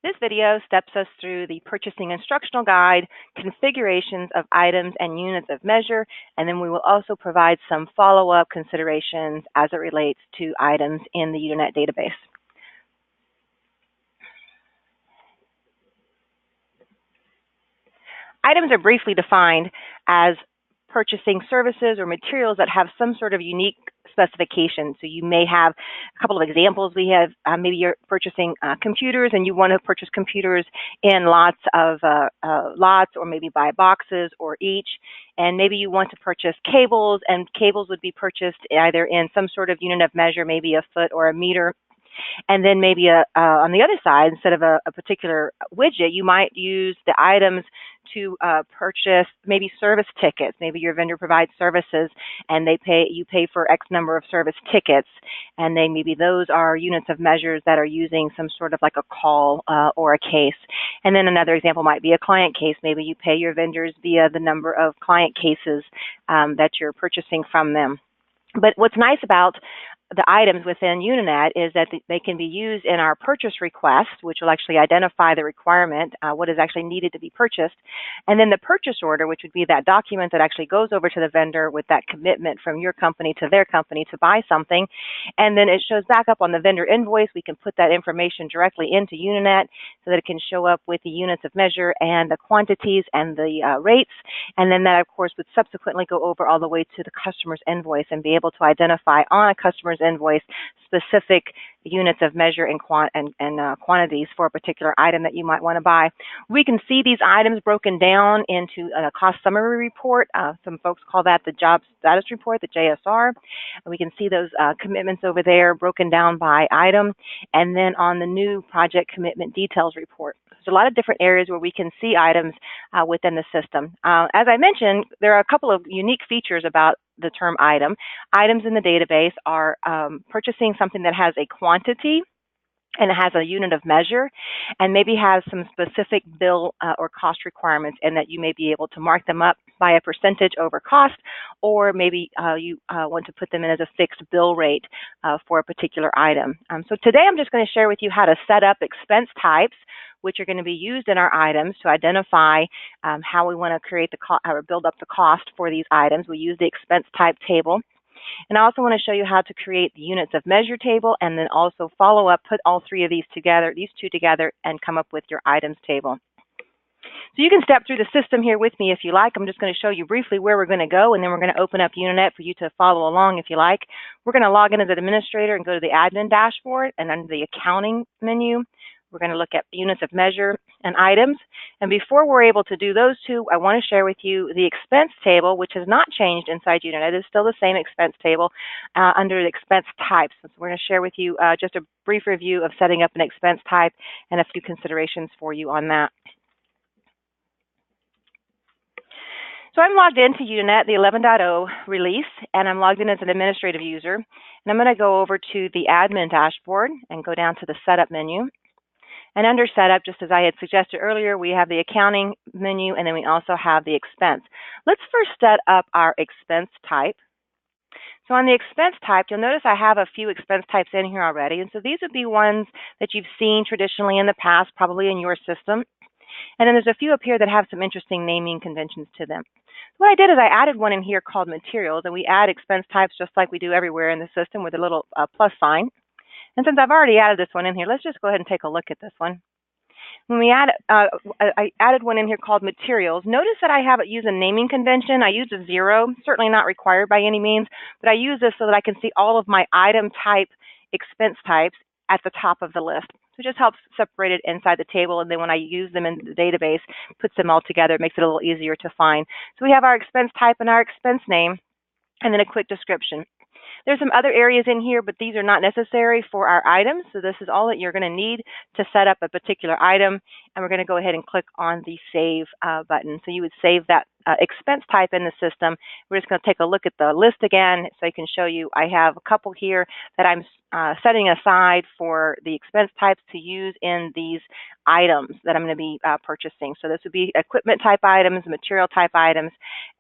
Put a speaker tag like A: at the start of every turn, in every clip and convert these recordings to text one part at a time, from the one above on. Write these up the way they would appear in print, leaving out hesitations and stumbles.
A: This video steps us through the purchasing instructional guide, configurations of items and units of measure, and then we will also provide some follow-up considerations as it relates to items in the Uninet database. Items are briefly defined as purchasing services or materials that have some sort of unique specification. So you may have a couple of examples. We have maybe you're purchasing computers and you want to purchase computers in lots or maybe by boxes or each. And maybe you want to purchase cables, and cables would be purchased either in some sort of unit of measure, maybe a foot or a meter. And then maybe on the other side, instead of a particular widget, you might use the items to purchase maybe service tickets. Maybe your vendor provides services and you pay for X number of service tickets. And then maybe those are units of measures that are using some sort of like a call or a case. And then another example might be a client case. Maybe you pay your vendors via the number of client cases that you're purchasing from them. But what's nice about the items within Uninet is that they can be used in our purchase request, which will actually identify the requirement, what is actually needed to be purchased. And then the purchase order, which would be that document that actually goes over to the vendor with that commitment from your company to their company to buy something. And then it shows back up on the vendor invoice. We can put that information directly into Uninet so that it can show up with the units of measure and the quantities and the rates. And then that, of course, would subsequently go over all the way to the customer's invoice and be able to identify on a customer's invoice specific units of measure and quantities for a particular item that you might want to buy. We can see these items broken down into a cost summary report. Some folks call that the job status report, the JSR. We can see those commitments over there broken down by item, and then on the new project commitment details report. There's a lot of different areas where we can see items within the system. As I mentioned, there are a couple of unique features about the term item. Items in the database are purchasing something that has a quantity and it has a unit of measure and maybe has some specific bill or cost requirements, and that you may be able to mark them up by a percentage over cost, or maybe you want to put them in as a fixed bill rate for a particular item. So today I'm just going to share with you how to set up expense types, which are going to be used in our items to identify how we want to create or build up the cost for these items. We use the expense type table. And I also want to show you how to create the units of measure table, and then also follow up, put all three of these two together, and come up with your items table. So you can step through the system here with me if you like. I'm just going to show you briefly where we're going to go, and then we're going to open up Uninet for you to follow along if you like. We're going to log in as an administrator and go to the admin dashboard, and under the accounting menu, we're going to look at units of measure and items. And before we're able to do those two, I want to share with you the expense table, which has not changed inside Uninet. It is still the same expense table under the expense types. So we're going to share with you just a brief review of setting up an expense type and a few considerations for you on that. So I'm logged into Uninet, the 11.0 release, and I'm logged in as an administrative user. And I'm going to go over to the admin dashboard and go down to the setup menu. And under setup, just as I had suggested earlier, we have the accounting menu, and then we also have the expense. Let's first set up our expense type. So on the expense type, you'll notice I have a few expense types in here already. And so these would be ones that you've seen traditionally in the past, probably in your system. And then there's a few up here that have some interesting naming conventions to them. What I did is I added one in here called materials, and we add expense types just like we do everywhere in the system with a little plus sign. And since I've already added this one in here, let's just go ahead and take a look at this one. When we I added one in here called materials. Notice that I have it use a naming convention. I use a 0, certainly not required by any means, but I use this so that I can see all of my item type expense types at the top of the list. So it just helps separate it inside the table, and then when I use them in the database, puts them all together, it makes it a little easier to find. So we have our expense type and our expense name, and then a quick description. There's some other areas in here, but these are not necessary for our items. So this is all that you're going to need to set up a particular item. And we're going to go ahead and click on the Save button. So you would save that expense type in the system. We're just going to take a look at the list again so I can show you. I have a couple here that I'm setting aside for the expense types to use in these items that I'm going to be purchasing. So this would be equipment type items, material type items,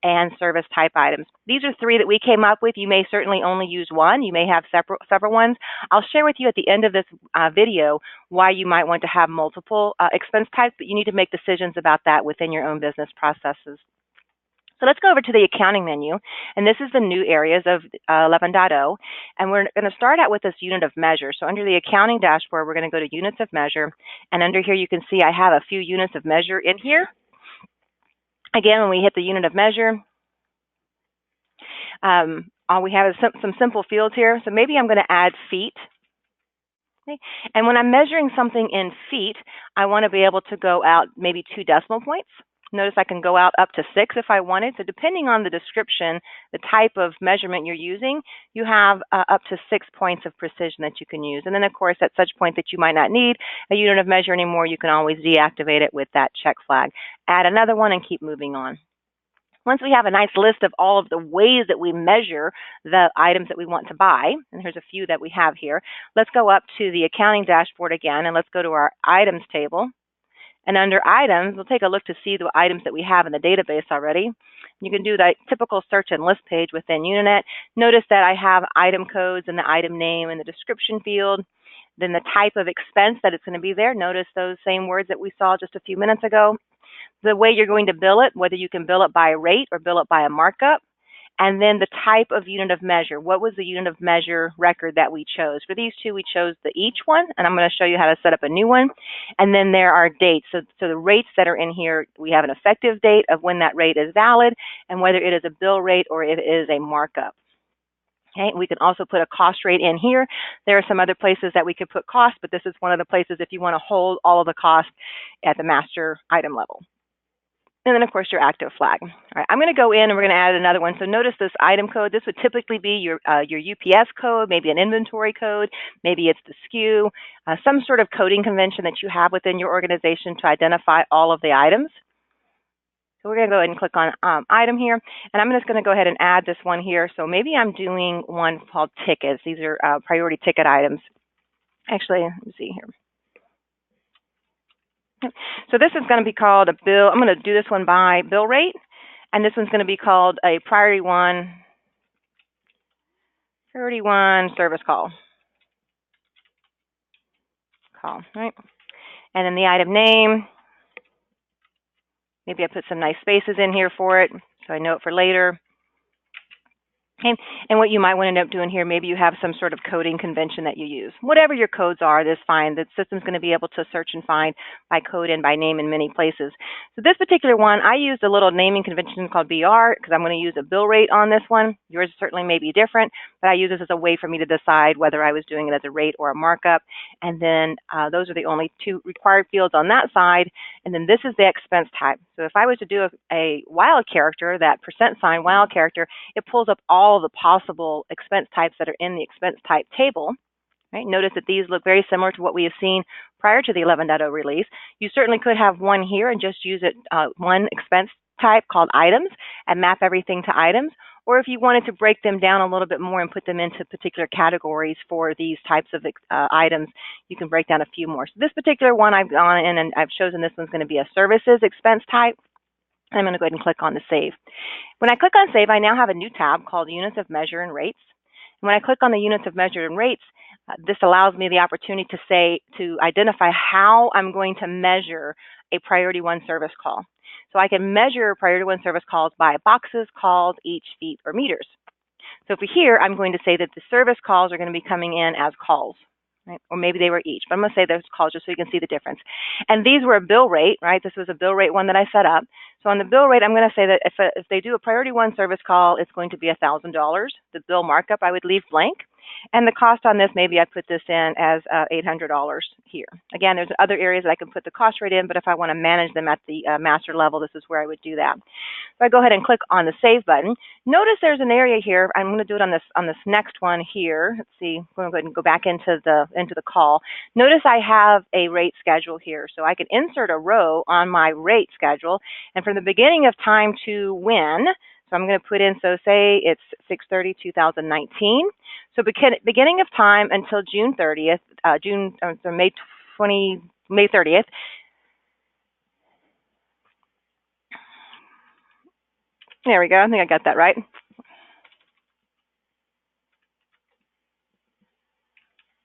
A: and service type items. These are three that we came up with. You may certainly only use one. You may have several ones. I'll share with you at the end of this video why you might want to have multiple expense types, but you need to make decisions about that within your own business processes. So let's go over to the accounting menu, and this is the new areas of 11.0, and we're going to start out with this unit of measure. So under the accounting dashboard, we're going to go to units of measure, and under here you can see I have a few units of measure in here. Again, when we hit the unit of measure, all we have is some simple fields here. So maybe I'm going to add feet. Okay. And when I'm measuring something in feet, I want to be able to go out maybe 2 decimal points. Notice I can go out up to 6 if I wanted. So depending on the description, the type of measurement you're using, you have up to 6 points of precision that you can use. And then, of course, at such point that you might not need a unit of measure anymore, you can always deactivate it with that check flag. Add another one and keep moving on. Once we have a nice list of all of the ways that we measure the items that we want to buy, and here's a few that we have here, let's go up to the accounting dashboard again, and let's go to our items table. And under items, we'll take a look to see the items that we have in the database already. You can do the typical search and list page within Uninet. Notice that I have item codes and the item name in the description field. Then the type of expense that it's going to be there. Notice those same words that we saw just a few minutes ago. The way you're going to bill it, whether you can bill it by a rate or bill it by a markup. And then the type of unit of measure. What was the unit of measure record that we chose? For these two, we chose the each one, and I'm going to show you how to set up a new one. And then there are dates. So the rates that are in here, we have an effective date of when that rate is valid and whether it is a bill rate or it is a markup. Okay, we can also put a cost rate in here. There are some other places that we could put cost, but this is one of the places if you want to hold all of the cost at the master item level. And then, of course, your active flag. All right, I'm going to go in and we're going to add another one. So notice this item code. This would typically be your UPS code, maybe an inventory code, maybe it's the SKU, some sort of coding convention that you have within your organization to identify all of the items. So we're going to go ahead and click on item here. And I'm just going to go ahead and add this one here. So maybe I'm doing one called tickets. These are priority ticket items. Actually, let me see here. So this is going to be called a bill. I'm going to do this one by bill rate, and this one's going to be called a priority one service call. Right? And then the item name. Maybe I put some nice spaces in here for it, so I know it for later. Okay. And what you might want to end up doing here, maybe you have some sort of coding convention that you use. Whatever your codes are, that's fine. The system's going to be able to search and find by code and by name in many places. So this particular one, I used a little naming convention called BR because I'm going to use a bill rate on this one. Yours certainly may be different, but I use this as a way for me to decide whether I was doing it as a rate or a markup. And then those are the only 2 required fields on that side. And then this is the expense type. So if I was to do a wild character, that % wild character, it pulls up all the possible expense types that are in the expense type table. Right? Notice that these look very similar to what we have seen prior to the 11.0 release. You certainly could have one here and just use it one expense type called items and map everything to items. Or if you wanted to break them down a little bit more and put them into particular categories for these types of items, you can break down a few more. So this particular one I've gone in and I've chosen this one's going to be a services expense type. I'm going to go ahead and click on the save. When I click on save, I now have a new tab called units of measure and rates. And when I click on the units of measure and rates, this allows me the opportunity to identify how I'm going to measure a priority 1 service call. So I can measure priority 1 service calls by boxes, calls, each, feet, or meters. So for here, I'm going to say that the service calls are going to be coming in as calls. Right? Or maybe they were each, but I'm going to say those calls just so you can see the difference. And these were a bill rate, right? This was a bill rate one that I set up. So on the bill rate, I'm going to say that if they do a priority 1 service call, it's going to be $1,000. The bill markup I would leave blank. And the cost on this, maybe I put this in as $800 here. Again, there's other areas that I can put the cost rate in, but if I want to manage them at the master level, this is where I would do that. If I go ahead and click on the Save button, notice there's an area here. I'm going to do it on this next one here. Let's see. I'm going to go ahead and go back into the call. Notice I have a rate schedule here, so I can insert a row on my rate schedule, and from the beginning of time to when. So I'm going to put in, so say it's 6/30/2019. So beginning of time until June 30th, May 30th. There we go. I think I got that right.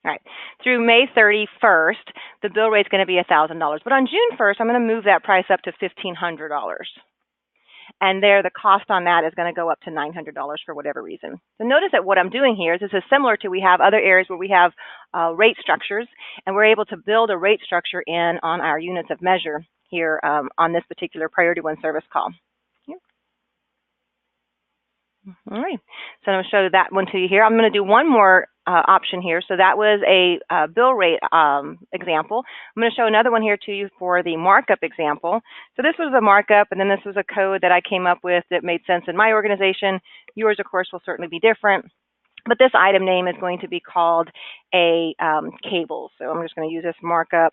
A: All right. Through May 31st, the bill rate is going to be $1,000. But on June 1st, I'm going to move that price up to $1,500. And there, the cost on that is going to go up to $900 for whatever reason. So notice that what I'm doing here is this is similar to we have other areas where we have rate structures, and we're able to build a rate structure in on our units of measure here on this particular Priority 1 service call. All right, so I'm going to show that one to you here. I'm going to do one more option here. So that was a bill rate example. I'm going to show another one here to you for the markup example. So this was a markup, and then this was a code that I came up with that made sense in my organization. Yours, of course, will certainly be different. But this item name is going to be called a cable. So I'm just going to use this markup,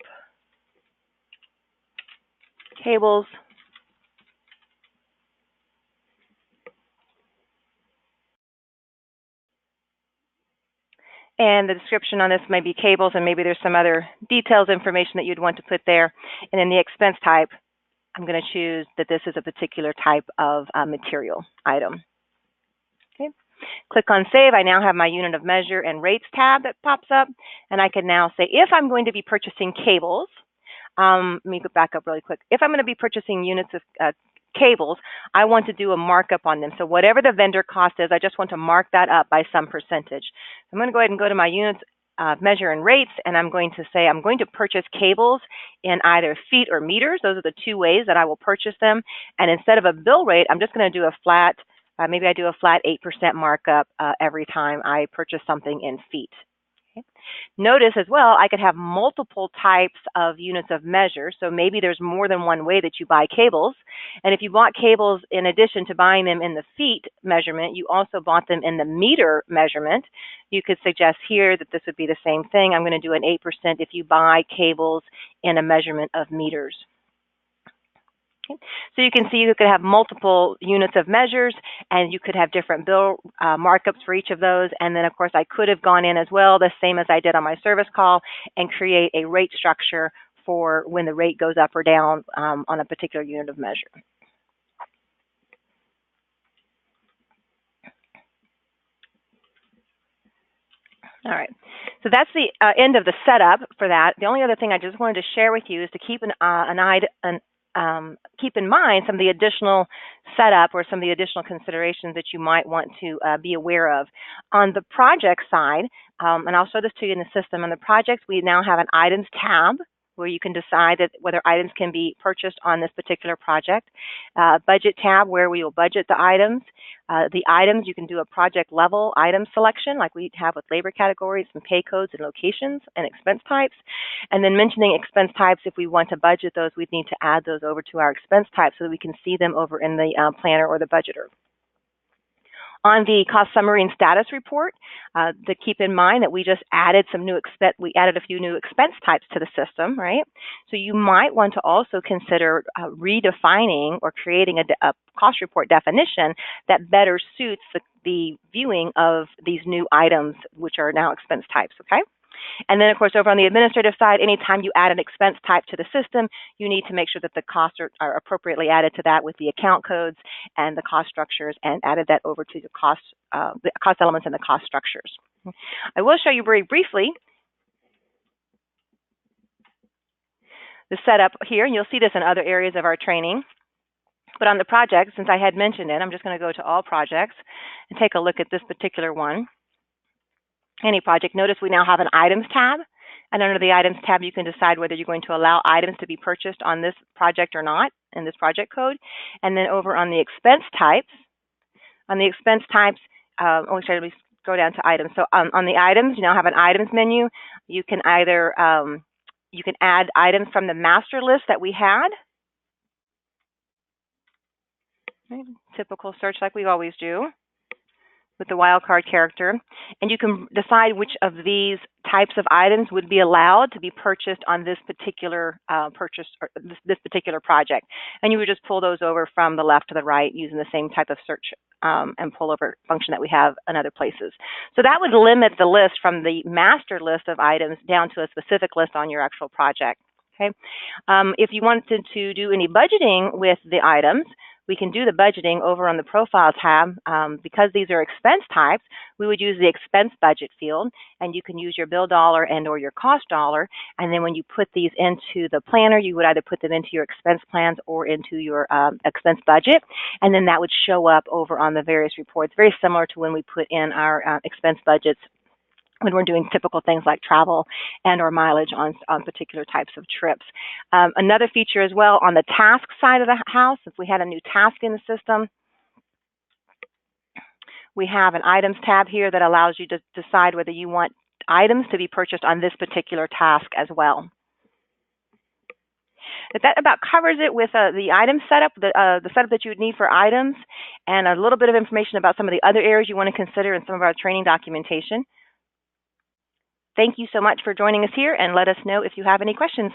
A: cables. And the description on this may be cables, and maybe there's some other details information that you'd want to put there. And in the expense type, I'm going to choose that this is a particular type of material item. Okay. Click on Save. I now have my unit of measure and rates tab that pops up. And I can now say, if I'm going to be purchasing cables, let me go back up really quick. If I'm going to be purchasing units of cables, I want to do a markup on them. So whatever the vendor cost is, I just want to mark that up by some percentage. I'm going to go ahead and go to my units measure and rates, and I'm going to say I'm going to purchase cables in either feet or meters. Those are the two ways that I will purchase them. And instead of a bill rate, I'm just going to do a flat, maybe I do a flat 8% markup every time I purchase something in feet. Okay. Notice as well, I could have multiple types of units of measure. So maybe there's more than one way that you buy cables. And if you bought cables in addition to buying them in the feet measurement, you also bought them in the meter measurement. You could suggest here that this would be the same thing. I'm going to do an 8% if you buy cables in a measurement of meters. Okay. So you can see you could have multiple units of measures, and you could have different bill markups for each of those. And then, of course, I could have gone in as well, the same as I did on my service call, and create a rate structure for when the rate goes up or down on a particular unit of measure. All right, so that's the end of the setup for that. The only other thing I just wanted to share with you is to keep keep in mind some of the additional setup or some of the additional considerations that you might want to be aware of. On the project side, and I'll show this to you in the system, on the projects we now have an items tab where you can decide that whether items can be purchased on this particular project. Budget tab where we will budget the items. The items, you can do a project level item selection like we have with labor categories and pay codes and locations and expense types. And then mentioning expense types, if we want to budget those, we'd need to add those over to our expense types so that we can see them over in the planner or the budgeter. On the cost summary and status report, to keep in mind that we just added a few new expense types to the system, right? So you might want to also consider redefining or creating a cost report definition that better suits the viewing of these new items, which are now expense types, okay? And then, of course, over on the administrative side, anytime you add an expense type to the system, you need to make sure that the costs are appropriately added to that with the account codes and the cost structures, and added that over to the cost elements and the cost structures. I will show you very briefly the setup here, and you'll see this in other areas of our training. But on the project, since I had mentioned it, I'm just going to go to all projects and take a look at this particular one. Any project. Notice we now have an items tab, and under the items tab you can decide whether you're going to allow items to be purchased on this project or not in this project code. And then over on the expense types, go down to items. So on the items, you now have an items menu. You can either you can add items from the master list that we had. Right. Typical search like we always do with the wildcard character. And you can decide which of these types of items would be allowed to be purchased on this particular purchase or this particular project. And you would just pull those over from the left to the right using the same type of search and pull over function that we have in other places. So that would limit the list from the master list of items down to a specific list on your actual project. Okay. If you wanted to do any budgeting with the items, we can do the budgeting over on the Profile tab. Because these are expense types, we would use the expense budget field, and you can use your bill dollar and or your cost dollar. And then when you put these into the planner, you would either put them into your expense plans or into your expense budget, and then that would show up over on the various reports, very similar to when we put in our expense budgets when we're doing typical things like travel and or mileage on particular types of trips. Another feature as well on the task side of the house, if we had a new task in the system, we have an items tab here that allows you to decide whether you want items to be purchased on this particular task as well. That about covers it with the item setup, the setup that you would need for items, and a little bit of information about some of the other areas you want to consider in some of our training documentation. Thank you so much for joining us here, and let us know if you have any questions.